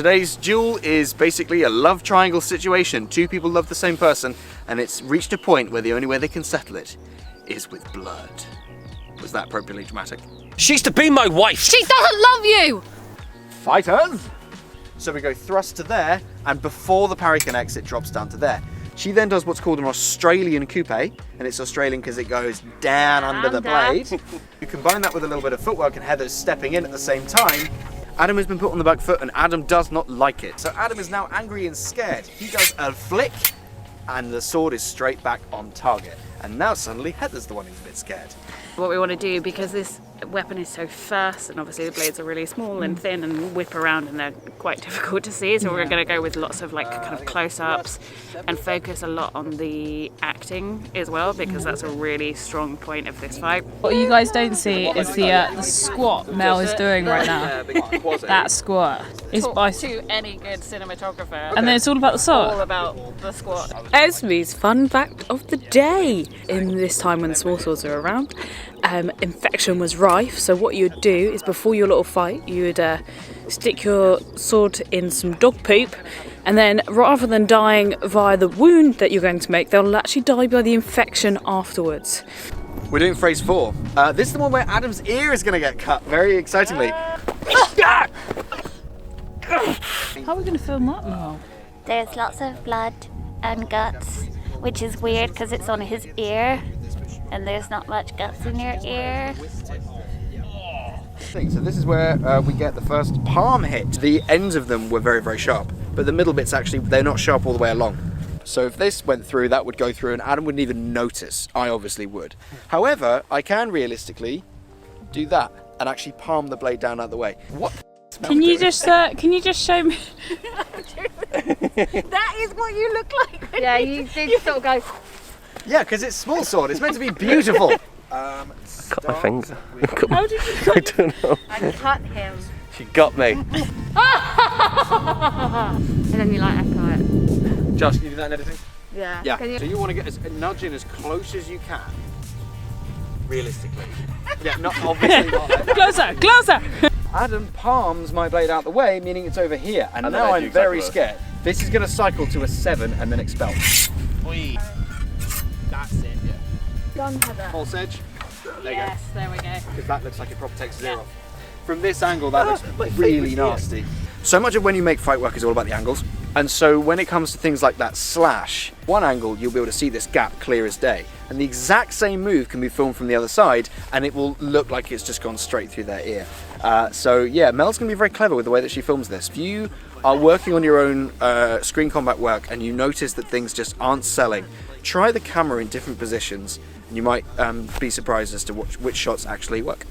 today's duel is basically a love triangle situation. Two people love the same person, and it's reached a point where the only way they can settle it is with blood. Was that appropriately dramatic? She's to be my wife! She doesn't love you! Fighters! So we go thrust to there, and before the parry connects, it drops down to there. She then does what's called an Australian coupe, and it's Australian because it goes down under the blade. You combine that with a little bit of footwork, and Heather's stepping in at the same time. Adam has been put on the back foot, and Adam does not like it. So Adam is now angry and scared. He does a flick, and the sword is straight back on target. And now suddenly Heather's the one who's a bit scared. What we want to do, because this weapon is so fast, and obviously the blades are really small and thin and whip around and they're quite difficult to see, so we're going to go with lots of like kind of close-ups and focus a lot on the acting as well, because that's a really strong point of this fight. What you guys don't see is the squat Mel is doing right now. That squat is by to any good cinematographer. and then it's all about the sword. All about the squat. Esme's fun fact of the day. In this time when the small swords are around, infection was rife, so what you would do is before your little fight you would stick your sword in some dog poop, and then rather than dying via the wound that you're going to make, they'll actually die by the infection afterwards. We're doing phrase 4. This is the one where Adam's ear is going to get cut, very excitingly. How are we going to film that now? There's lots of blood and guts, which is weird because it's on his ear and there's not much guts in your ear. So this is where we get the first palm hit. The ends of them were very, very sharp, but the middle bits actually, they're not sharp all the way along. So if this went through, that would go through and Adam wouldn't even notice. I obviously would. However, I can realistically do that and actually palm the blade down out the way. What? Can you just show me? That is what you look like. Yeah, you did sort of go. Yeah, because it's small sword. It's meant to be beautiful. Cut my finger. How did you cut? I don't know. I cut him. She got me. And then you like echo it. Josh, can you do that in editing? Yeah. Yeah. Can you... So you want to get as nudge in as close as you can, realistically. Yeah, not obviously not. Closer! Adam palms my blade out the way, meaning it's over here, and And now then I'm very scared. This is going to cycle to a 7 and then expel. Oi. That's it. Yeah. Gone, Heather. False edge. There Yes, there we go. you go. Because that looks like it probably takes 0 off. From this angle, that looks really nasty. So much of when you make fight work is all about the angles. And so when it comes to things like that slash, one angle you'll be able to see this gap clear as day. And the exact same move can be filmed from the other side and it will look like it's just gone straight through their ear. So yeah, Mel's going to be very clever with the way that she films this. If you are working on your own screen combat work and you notice that things just aren't selling, try the camera in different positions and you might be surprised as to which shots actually work.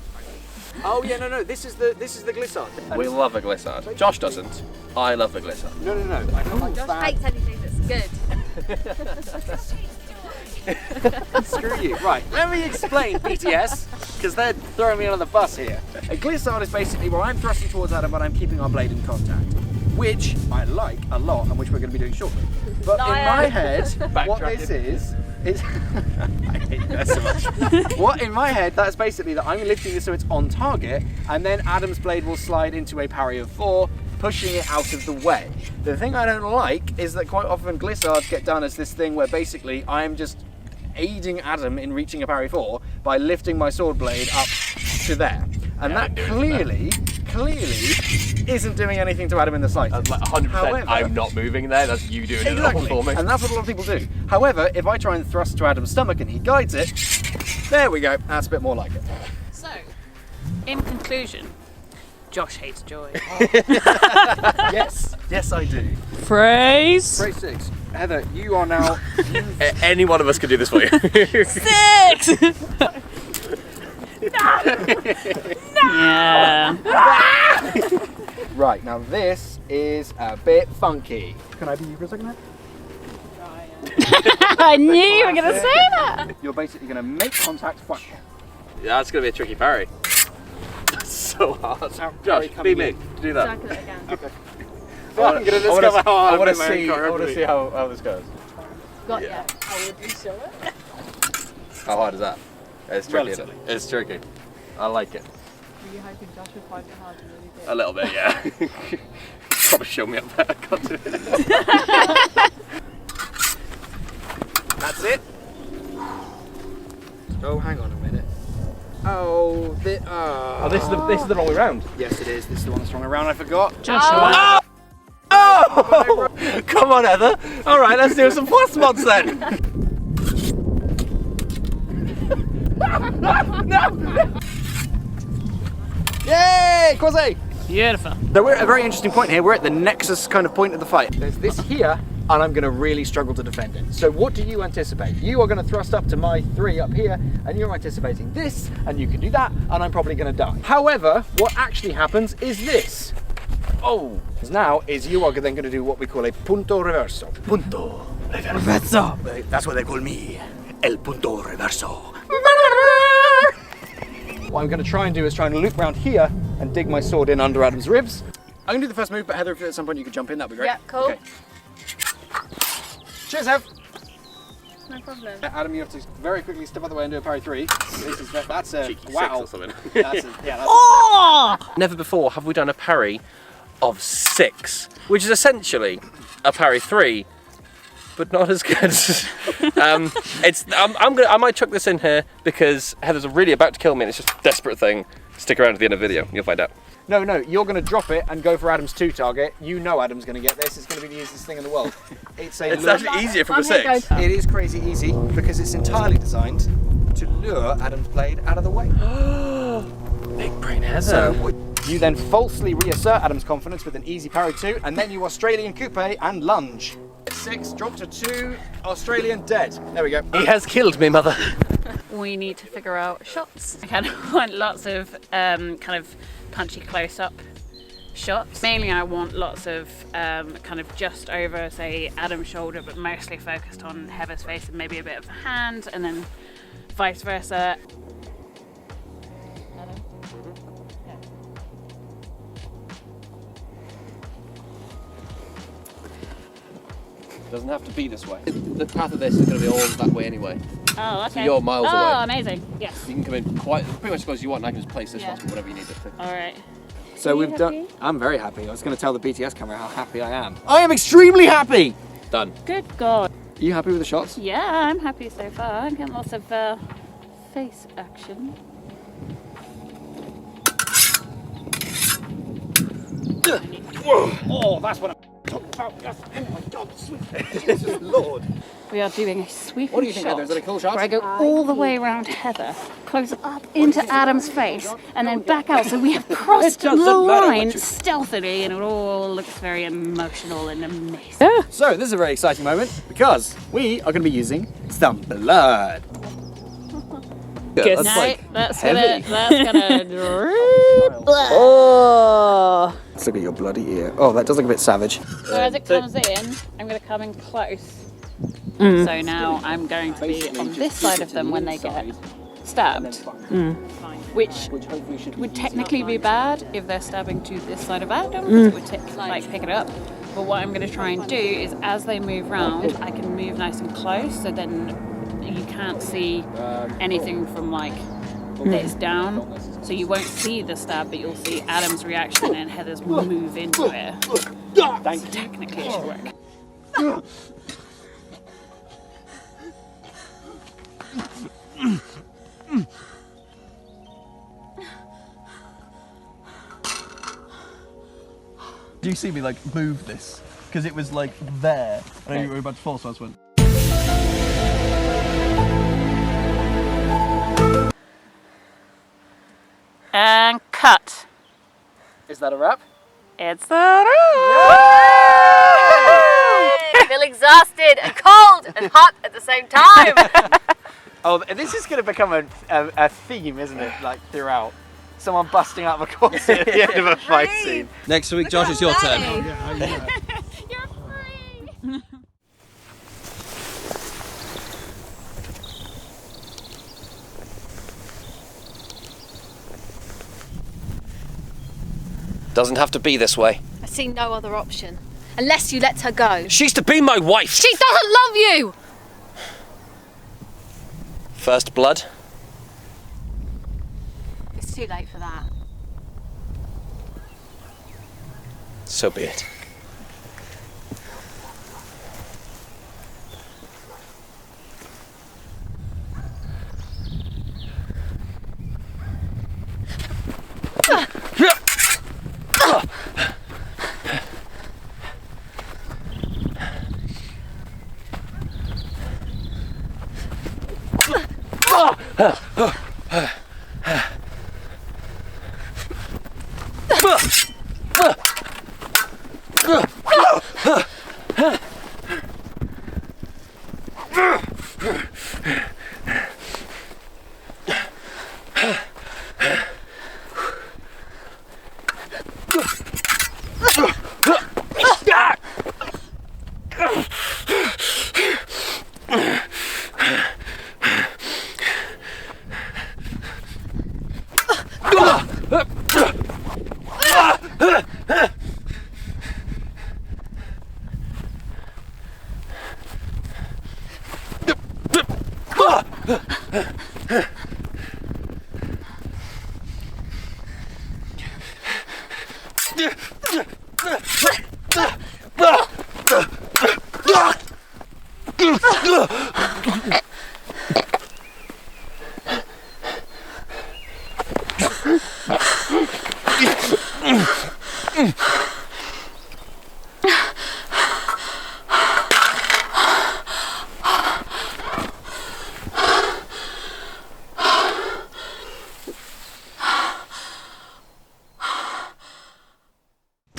Oh yeah, no, this is the glissade. We love a glissade. Josh doesn't. I love a glissade. No. I know Josh hates anything that's good. Screw you. Right, let me explain BTS, because they're throwing me on the bus here. A glissade is basically where I'm thrusting towards Adam but I'm keeping our blade in contact, which I like a lot and which we're going to be doing shortly. But in my head, what this is I hate that so much. What in my head, that's basically that I'm lifting this so it's on target, and then Adam's blade will slide into a parry of 4, pushing it out of the way. The thing I don't like is that quite often glissades get done as this thing where basically I'm just aiding Adam in reaching a parry 4 by lifting my sword blade up to there. And that clearly isn't doing anything to Adam in the slightest. Like 100%. However, I'm not moving there. That's you doing it all for me. and that's what a lot of people do. However, if I try and thrust to Adam's stomach and he guides it, there we go, that's a bit more like it. So, in conclusion, Josh hates joy. Yes, I do. Phrase Phrase 6. Heather, you are now... Any one of us could do this for you. 6. Yeah. Right, now this is a bit funky. Can I be you for a second? I knew you were gonna say that. You're basically going to make contact. Yeah, that's going to be a tricky parry. That's so hard. Josh, be me. Do that. Circle it again. Okay. I'm going to discover how I want to see how this goes. Got ya. How would you show it? How hard is that? It's tricky. Relatively. It's tricky. I like it. Were you hoping Josh would find it hard to really do? A little bit, yeah. Probably show me up there. I can't do it. That's it. Oh, hang on a minute. Oh, this is the wrong way round. Yes, it is. This is the one that's wrong around. I forgot. Joshua. Oh! Come on, Heather. All right, let's do some plus mods then. No! Yay! Quasi! Beautiful. So we're at a very interesting point here. We're at the nexus kind of point of the fight. There's this here, and I'm going to really struggle to defend it. So what do you anticipate? You are going to thrust up to my 3 up here, and you're anticipating this, and you can do that, and I'm probably going to die. However, what actually happens is this. Oh, now is you are then going to do what we call a punto reverso. Punto reverso. That's what they call me. El punto reverso. What I'm going to try and do is try and loop around here and dig my sword in under Adam's ribs. I'm going to do the first move, but Heather, if at some point you could jump in, that'd be great. Yeah, cool. Okay. Cheers, Hev. No problem. Adam, you have to very quickly step out of the way and do a parry 3. That's a Cheeky wow. 6 or something. That's Never before have we done a parry of 6, which is essentially a parry 3, but not as good. I might chuck this in here because Heather's really about to kill me and it's just a desperate thing. Stick around to the end of the video, you'll find out. No, you're going to drop it and go for Adam's 2 target. You know Adam's going to get this. It's going to be the easiest thing in the world. It's actually easier from a 6. It is crazy easy because it's entirely designed to lure Adam's blade out of the way. Big brain Heather. So you then falsely reassert Adam's confidence with an easy parry 2, and then you Australian coupe and lunge. 6, drop to 2, Australian dead. There we go. He has killed me, mother. We need to figure out shots. I kind of want lots of kind of punchy close-up shots. Mainly I want lots of kind of just over, say, Adam's shoulder, but mostly focused on Heather's face and maybe a bit of the hand, and then vice versa. Doesn't have to be this way. The path of this is going to be all that way anyway. Oh, okay. So you're miles away. Oh, amazing. Yes. You can come in quite pretty much as close as you want, and I can just place this Yeah. one, whatever you need it to. All right. So Are you we've done. happy? I'm very happy. I was going to tell the BTS camera how happy I am. I am extremely happy. Done. Good God. Are you happy with the shots? Yeah, I'm happy so far. I'm getting lots of face action. Oh, that's what I'm talking about. Yes. Oh my God, sweet Jesus Lord. We are doing a sweeping What do you think, shot Heather? Is that a cool shot? where I go all the way around Heather, close up into Adam's face, and then back out. So we have crossed the doesn't matter what line you- stealthily, and it all looks very emotional and amazing. So this is a very exciting moment because we are going to be using some blood. Yeah, No, that's heavy. gonna Oh! Let's look at your bloody ear. Oh, that does look a bit savage. So as it comes in, I'm going to come in close. So now I'm going to be on this side of them when they get stabbed. Which would technically be bad if they're stabbing to this side of Adam, it would pick it up. But what I'm going to try and do is as they move round, I can move nice and close, so then you can't see anything from like this down. So you won't see the stab, but you'll see Adam's reaction and Heather's move into it. So technically it should work. Do you see me like move this? Because it was like there, and you were about to fall, so I just went. And cut. Is that a wrap? It's a wrap. I feel exhausted and cold and hot at the same time. Oh, this is going to become a theme, isn't it? Like throughout. Someone busting out of a corset at the end of a fight scene. Next week, Josh, it's your turn. You're free. Doesn't have to be this way. I see no other option. Unless you let her go. She's to be my wife. She doesn't love you! First blood. It's too late for that. So be it.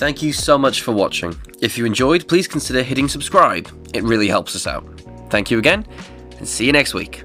Thank you so much for watching. If you enjoyed, please consider hitting subscribe. It really helps us out. Thank you again, and see you next week.